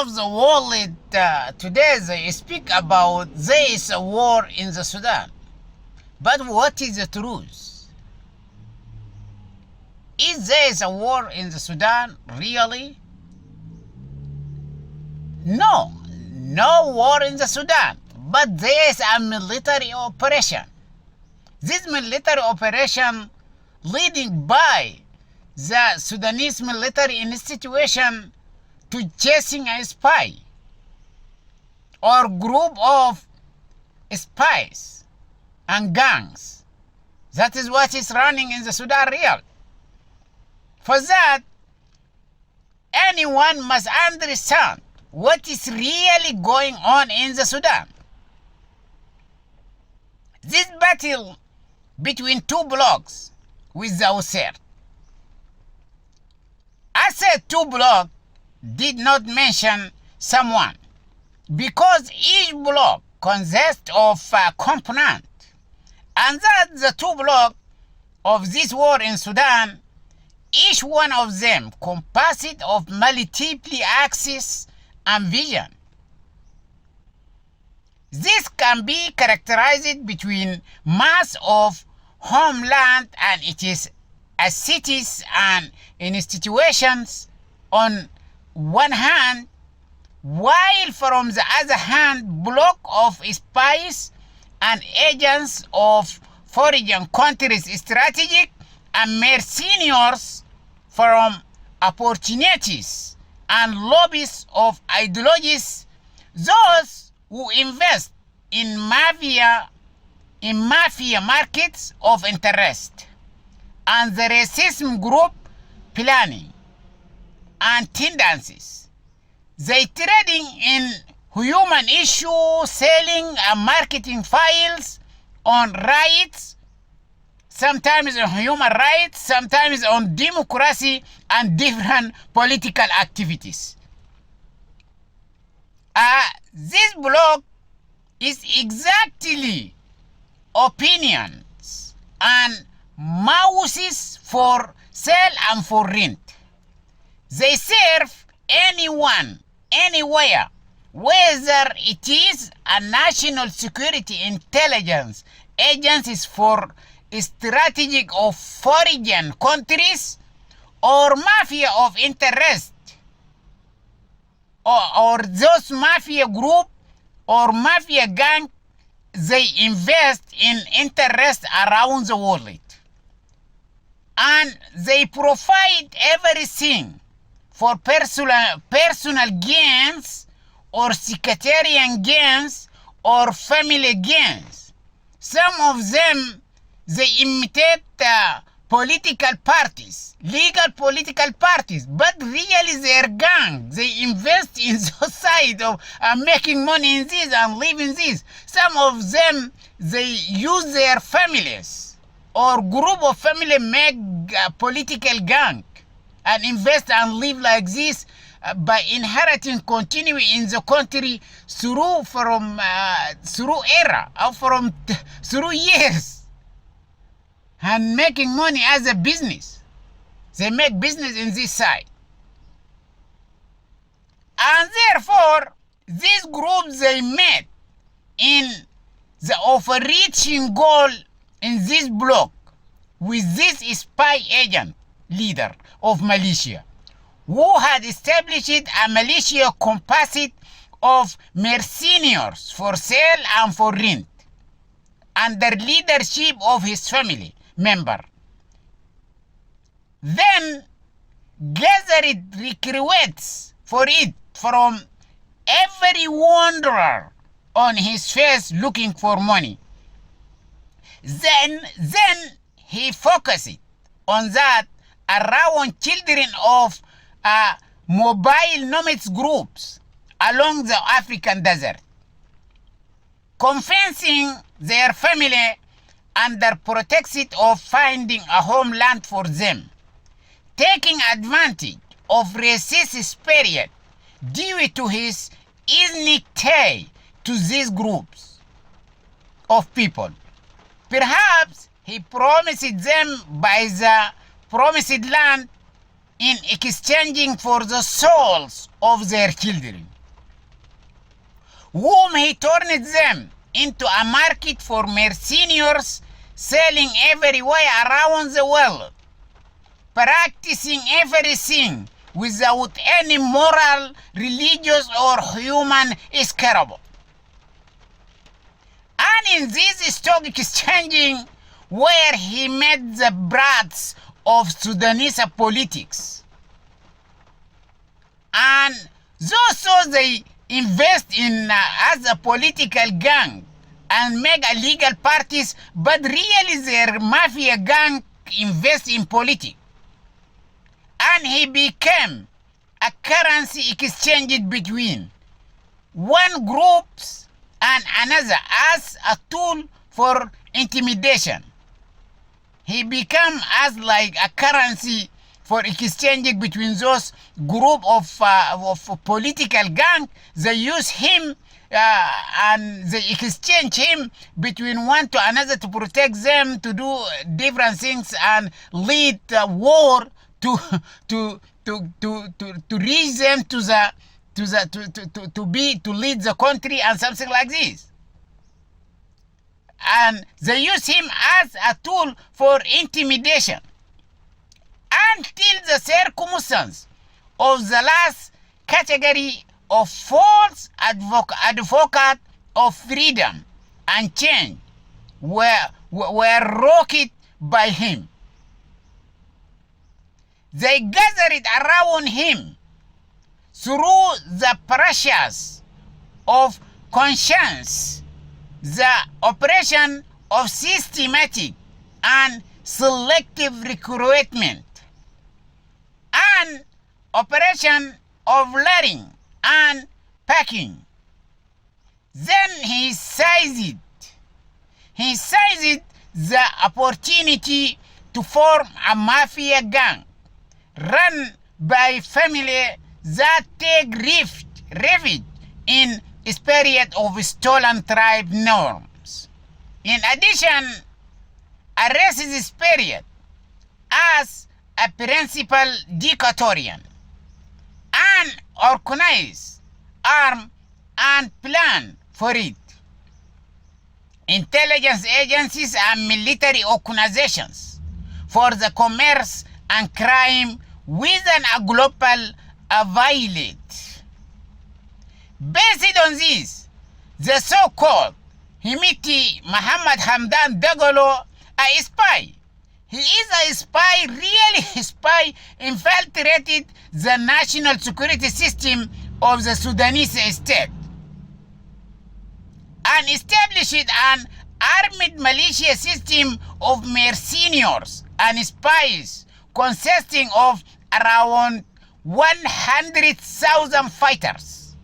of the world today they speak about there is a war in the Sudan. But what is the truth? Is there a war in the Sudan really? No, no war in the Sudan, but there is a military operation. This military operation leading by the Sudanese military institution to chasing a spy or group of spies and gangs. That is what is running in the Sudan real. For that, anyone must understand what is really going on in the Sudan. This battle between two blocks with the Usair. I said two blocks did not mention someone because each block consists of a component, and that the two blocks of this war in Sudan, each one of them composite of multiple axes and vision. This can be characterized between mass of homeland and its cities and institutions on one hand, while from the other hand, block of spies and agents of foreign countries strategic and mercenaries from opportunities and lobbies of ideologies, those who invest in mafia markets of interest, and the racism group planning and tendencies. They trading in human issues, selling and marketing files on rights, sometimes on human rights, sometimes on democracy and different political activities. This block is exactly opinions and mouses for sale and for rent. They serve anyone, anywhere, whether it is a national security intelligence agencies for strategic of foreign countries or mafia of interest or those mafia group or mafia gang. They invest in interest around the world and they provide everything for personal gains or sectarian gains or family gains. Some of them, they imitate political parties, legal political parties, but really they're gang. They invest in society of making money in this and living this. Some of them, they use their families or group of family make political gang and invest and live like this by inheriting continuity in the country through era or through years and making money as a business. They make business in this side. And therefore, these groups they met in the overreaching goal in this block with this spy agent leader of militia who had established a militia composite of mercenaries for sale and for rent under leadership of his family member. Then gathered recruits for it from every wanderer on his face looking for money. Then he focused on that around children of mobile nomads groups along the African desert, convincing their family under pretext of finding a homeland for them, taking advantage of racist period due to his ethnic tie to these groups of people. Perhaps he promised them by the promised land in exchanging for the souls of their children. whom he turned them into a market for mercenaries selling everywhere around the world, practicing everything without any moral, religious, or human scruple. And in this stock exchanging, where he met the brats of Sudanese politics. And those they invest in as a political gang and make illegal parties, but really their mafia gang invest in politics. And he became a currency exchanged between one group and another as a tool for intimidation. He became as like a currency for exchanging between those group of political gang. They use him and they exchange him between one to another to protect them, to do different things and lead war to reach them to lead the country and something like this. And they use him as a tool for intimidation until the circumstance of the last category of false advocate of freedom and change were rocked by him. They gathered around him through the pressures of conscience, the operation of systematic and selective recruitment, and operation of learning and packing. Then he seized the opportunity to form a mafia gang run by family that take refuge in spirit of stolen tribe norms. In addition, a racist spirit as a principal dictatorian, and organize, arm, and plan for it. Intelligence agencies and military organizations for the commerce and crime within a global violate. Based on this, the so-called Himiti Muhammad Hamdan Dagalo, a spy. He is a spy, really a spy, infiltrated the national security system of the Sudanese state and established an armed militia system of mercenaries and spies consisting of around 100,000 fighters,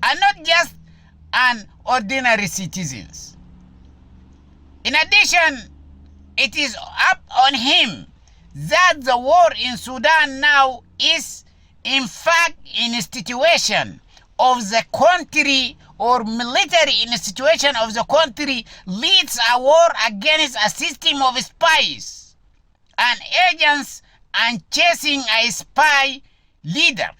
and not just an ordinary citizens. In addition, it is up on him that the war in Sudan now is in fact in a situation of the country, or military institution of the country leads a war against a system of spies and agents and chasing a spy leaders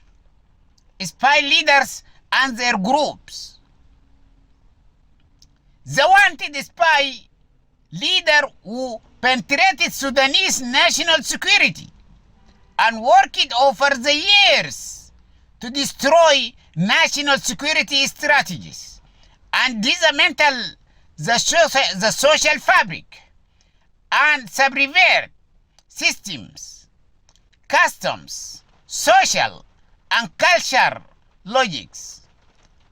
and their groups. The wanted spy leader who penetrated Sudanese national security and worked over the years to destroy national security strategies and dismantle the social fabric and subvert systems, customs, social and cultural logics,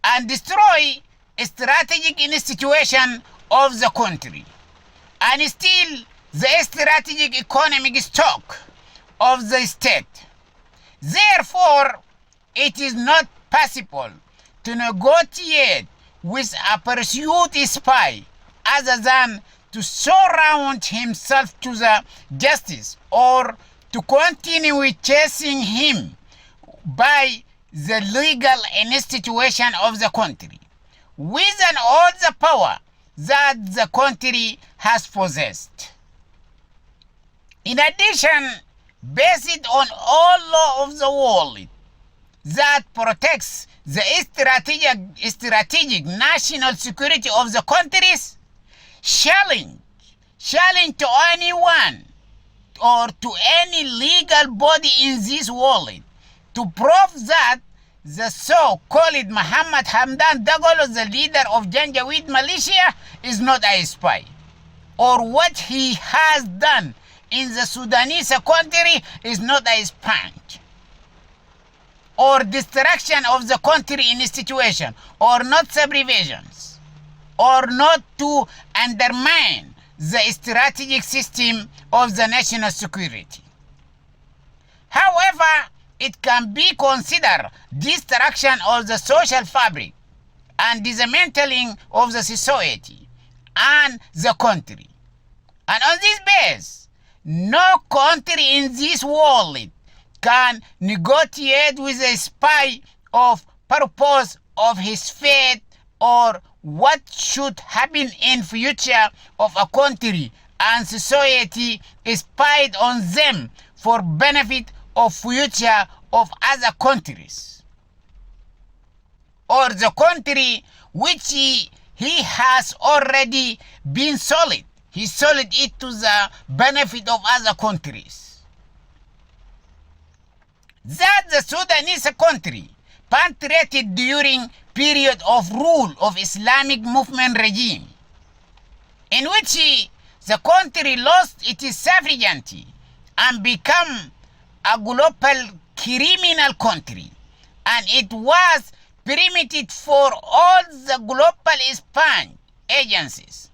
and destroy strategic institution of the country, and steal the strategic economic stock of the state. Therefore, it is not possible to negotiate with a pursued spy other than to surround himself to the justice, or to continue chasing him by the legal institution of the country, with all the power that the country has possessed. In addition, based on all law of the world, that protects the strategic national security of the countries, challenge to anyone or to any legal body in this world to prove that the so-called Muhammad Hamdan Dagalo, the leader of Janjaweed militia, is not a spy, or what he has done in the Sudanese country is not a spank, or destruction of the country in situation, or not subversions, or not to undermine the strategic system of the national security. However, it can be considered destruction of the social fabric and dismantling of the society and the country. And on this base, no country in this world can negotiate with a spy of purpose of his fate or what should happen in future of a country and society spied on them for benefit of future of other countries, or the country which he has already been sold. He sold it to the benefit of other countries. That the Sudanese country penetrated during period of rule of Islamic movement regime, in which the country lost its sovereignty and became a global criminal country, and it was permitted for all the global spy agencies.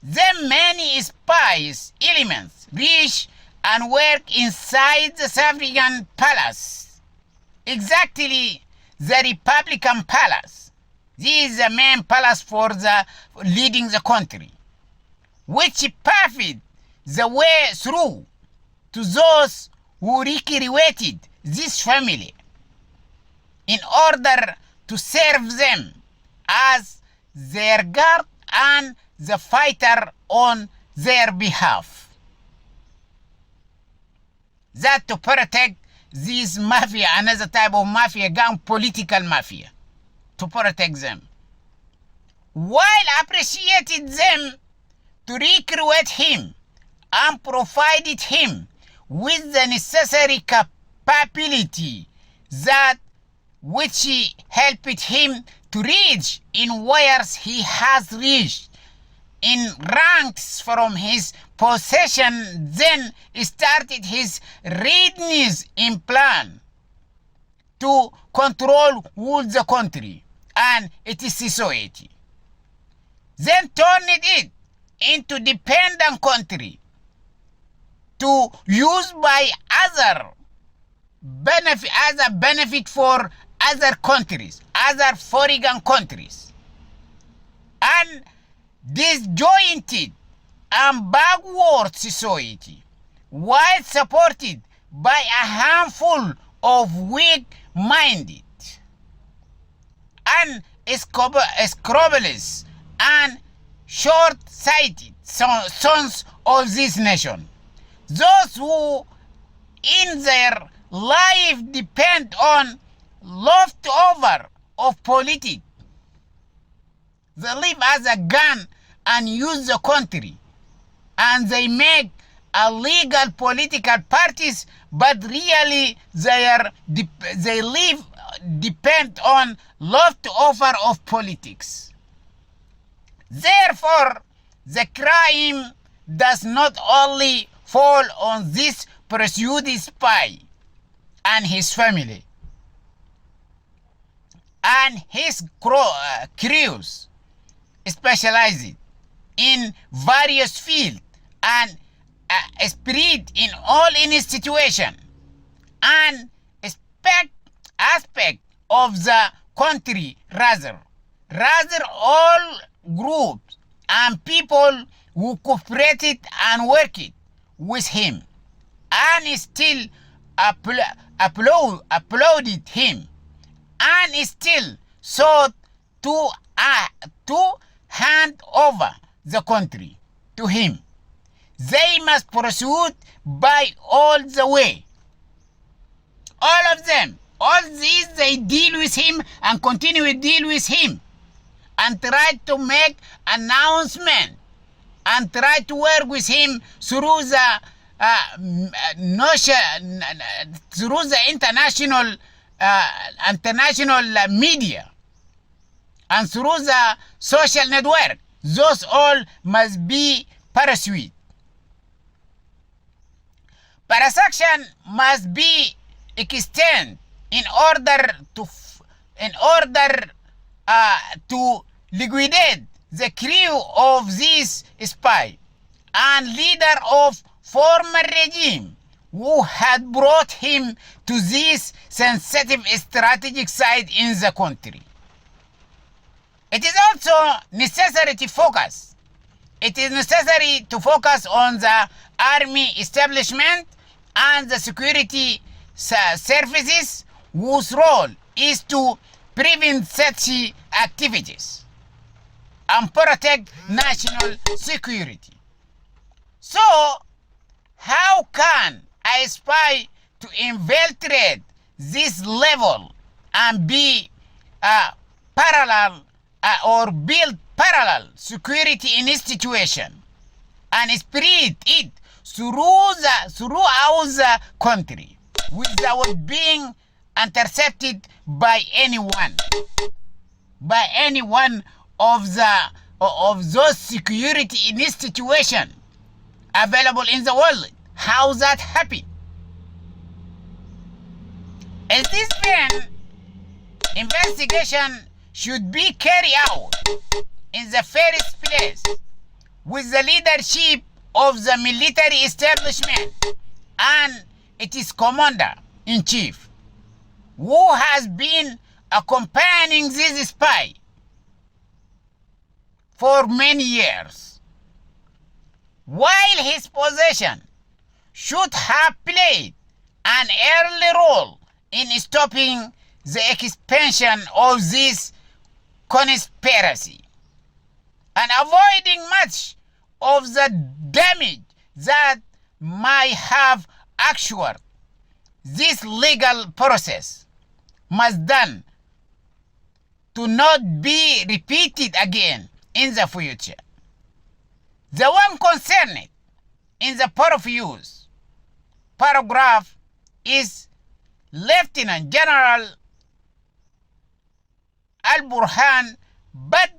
Then many spies elements reach and work inside the sovereign palace, exactly the Republican palace. This is the main palace for the leading the country, which paved the way through to those who recreated this family in order to serve them as their guard and the fighter on their behalf. That to protect this mafia, another type of mafia, gang, political mafia, to protect them, while appreciated them to recruit him and provided him with the necessary capability that which helped him to reach in where he has reached in ranks from his possession, then started his readiness in plan to control all the country and its society, then turned it into dependent country to use by other benefit for other countries, other foreign countries, and disjointed and backward society, while supported by a handful of weak-minded and scrupulous and short-sighted sons of this nation. Those who in their life depend on leftover of politics. They live as a gun and use the country, and they make a legal political parties, but really they live depend on leftover of politics. Therefore, the crime does not only fall on this pursued spy and his family and his crews specialized in various fields and spread in all institutions and aspect of the country, rather all groups and people who cooperated and worked with him and still applauded him and still sought to hand over the country to him. They must pursue by all the way. All of them All these, they deal with him and continue to deal with him and try to make announcement and try to work with him through the through the international media and through the social network. Those all must be pursued. Parasection must be extended in order to liquidate the crew of this spy and leader of former regime who had brought him to this sensitive strategic site in the country. It is also necessary to focus. It is necessary to focus on the army establishment and the security services whose role is to prevent such activities and protect national security. So, how can a spy to infiltrate this level and be parallel or build parallel security institution and spread it throughout the country without being intercepted by anyone of those security institutions available in the world? How that happen? As this then, investigation should be carried out in the first place with the leadership of the military establishment and its commander-in-chief, who has been accompanying this spy for many years, while his position should have played an early role in stopping the expansion of this conspiracy and avoiding much of the damage that might have occurred. This legal process must done to not be repeated again in the future. The one concerned in the previous paragraph is Lieutenant General Al-Burhan, but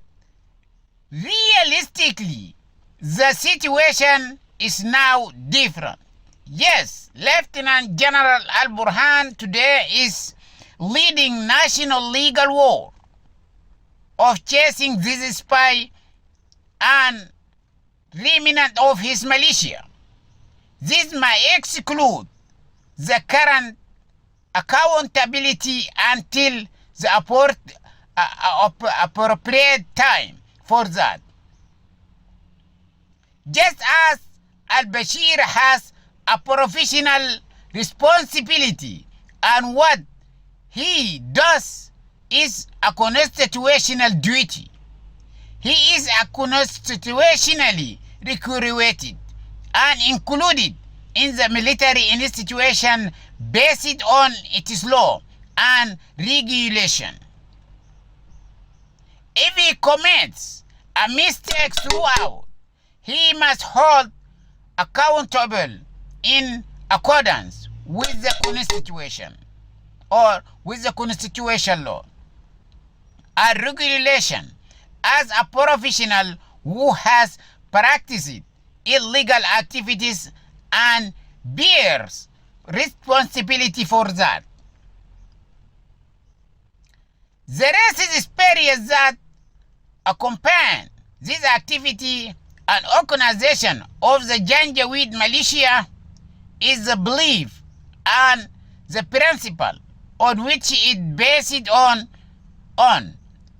realistically, the situation is now different. Yes, Lieutenant General Al-Burhan today is leading national legal war of chasing this spy and remnant of his militia. This may exclude the current accountability until the appropriate time for that. Just as al-Bashir has a professional responsibility and what he does is a constitutional duty. He is a constitutionally recruited and included in the military institution based on its law and regulation. If he commits a mistake throughout, he must hold accountable in accordance with the Constitution or with the constitutional law and regulation as a professional who has practiced illegal activities and bears responsibility for that. The recent periods that accompany this activity and organization of the Janjaweed militia is the belief and the principle on which it based on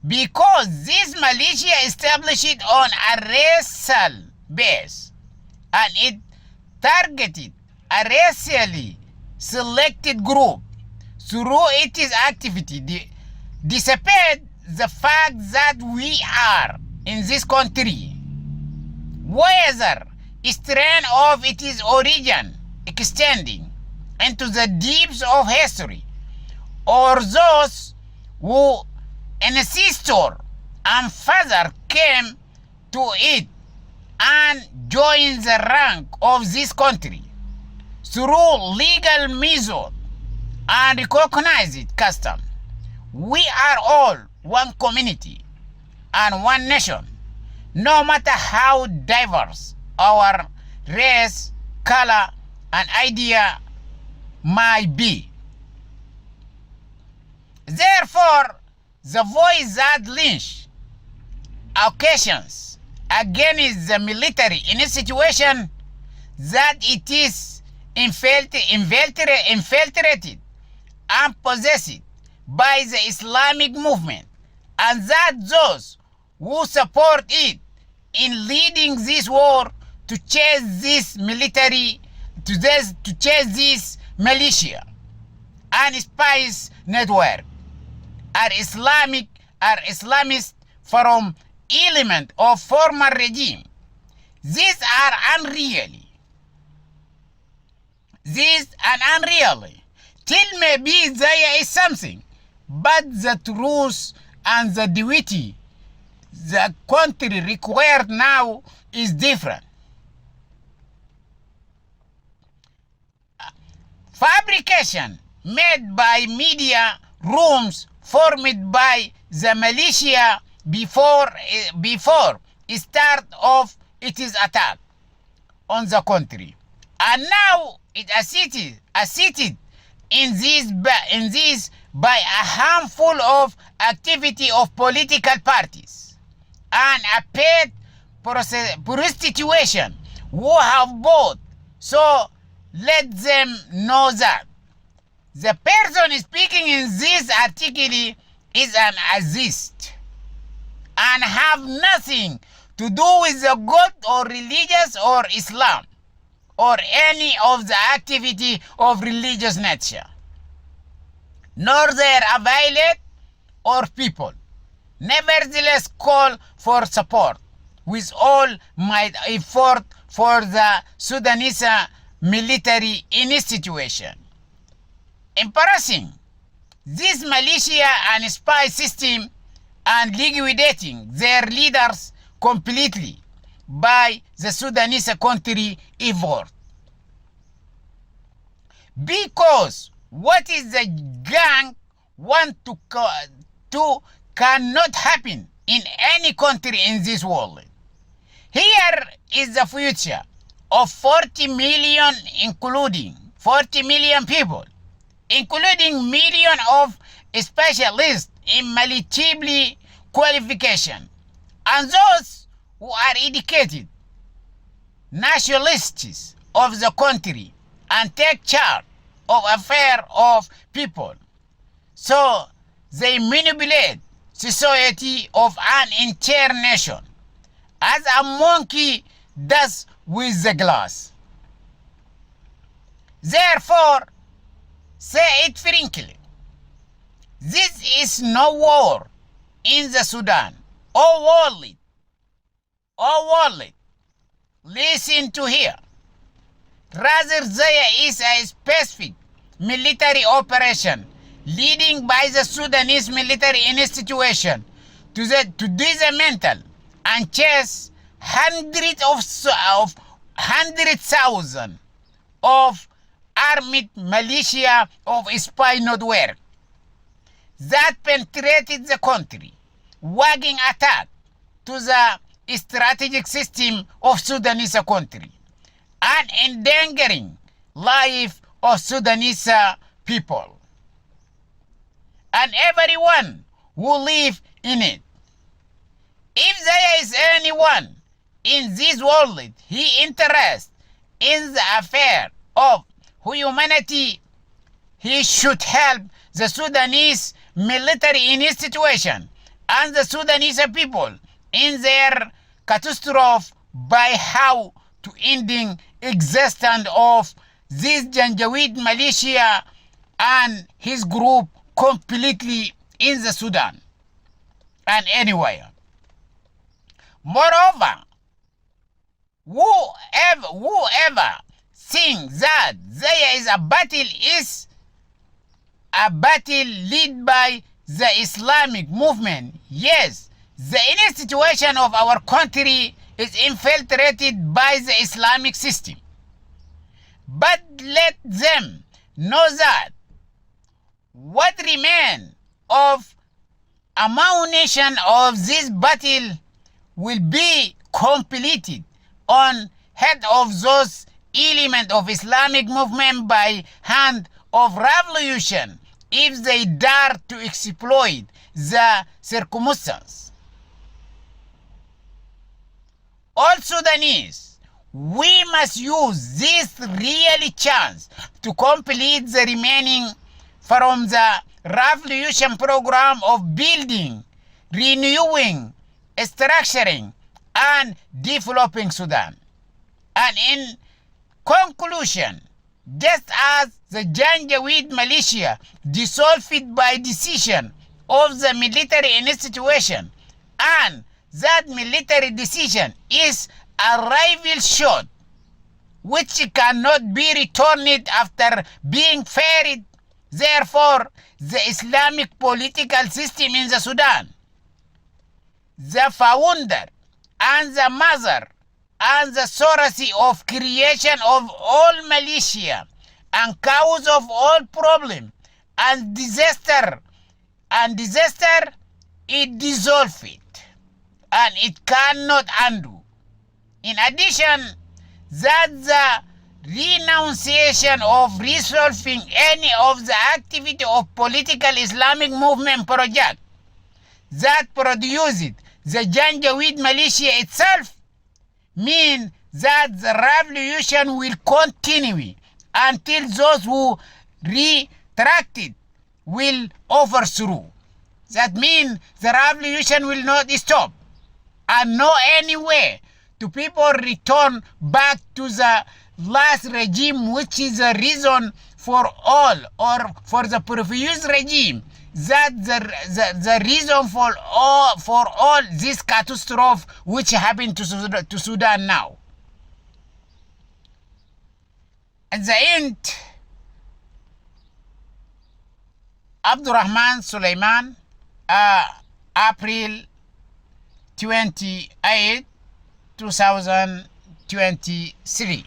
because this militia established on a racial base and it targeted a racially selected group through its activity, despite the fact that we are in this country, whether strain of its origin extending into the deeps of history or those who ancestor and father came to it and joined the rank of this country through legal method and recognized custom. We are all one community and one nation, no matter how diverse our race, color, and idea might be. Therefore, the voice that lynch occasions against the military in a situation that it is infiltrated and possessed by the Islamic movement, and that those who support it in leading this war to chase this military, to chase this militia and spies network are Islamist from element of former regime. These are unreal. Till maybe there is something, but the truth and the duty the country required now is different. Fabrication made by media rooms formed by the militia before start of its attack on the country, and now it assisted in this by a handful of activity of political parties and a paid prostitution who have both. So let them know that the person speaking in this article is an atheist and have nothing to do with the God or religious or Islam or any of the activity of religious nature, nor their violate or people. Nevertheless, call for support with all my effort for the Sudanese military in this situation. Embarrassing this militia and spy system and liquidating their leaders completely by the Sudanese country effort. Because what is the gang want to cannot happen in any country in this world. Here is the future of 40 million, including 40 million people, including millions of specialists in military qualification, and those who are educated nationalists of the country and take charge of affairs of people. So they manipulate society of an entire nation as a monkey does with the glass. Therefore, say it frankly, this is no war in the Sudan. Oh world, listen to here. Rather, there is a specific military operation leading by the Sudanese military institution to dismantle and chase hundreds thousands of armed militia of spy network that penetrated the country, waging attack to the strategic system of Sudanese country and endangering life of Sudanese people and everyone who live in it. If there is anyone in this world he interested in the affair of humanity, he should help the Sudanese military in his situation and the Sudanese people in their catastrophe by how to ending existence of this Janjaweed militia and his group completely in the Sudan and anywhere. Moreover, whoever thinks that there is a battle is a battle led by the Islamic movement. Yes, the inner situation of our country is infiltrated by the Islamic system. But let them know that what remains of ammunition of this battle will be completed on head of those elements of Islamic movement by hand of revolution if they dare to exploit the circumstances. All Sudanese, we must use this really chance to complete the remaining from the revolution program of building, renewing, structuring, and developing Sudan. And in conclusion, just as the Janjaweed militia dissolved by decision of the military institution, and that military decision is a rifle shot which cannot be returned after being fired. Therefore, the Islamic political system in the Sudan, the founder and the mother and the source of creation of all militia and cause of all problem and disaster, it dissolved it, and it cannot undo. In addition, that the renunciation of resolving any of the activity of political Islamic movement project that produced the Janjaweed militia itself mean that the revolution will continue until those who retracted will overthrow. That means the revolution will not stop, and no any way to people return back to the last regime, which is the reason for all, or for the previous regime, that the reason for all this catastrophe which happened to Sudan now. At the end, Abdurrahman Suleiman, April 28, 2023.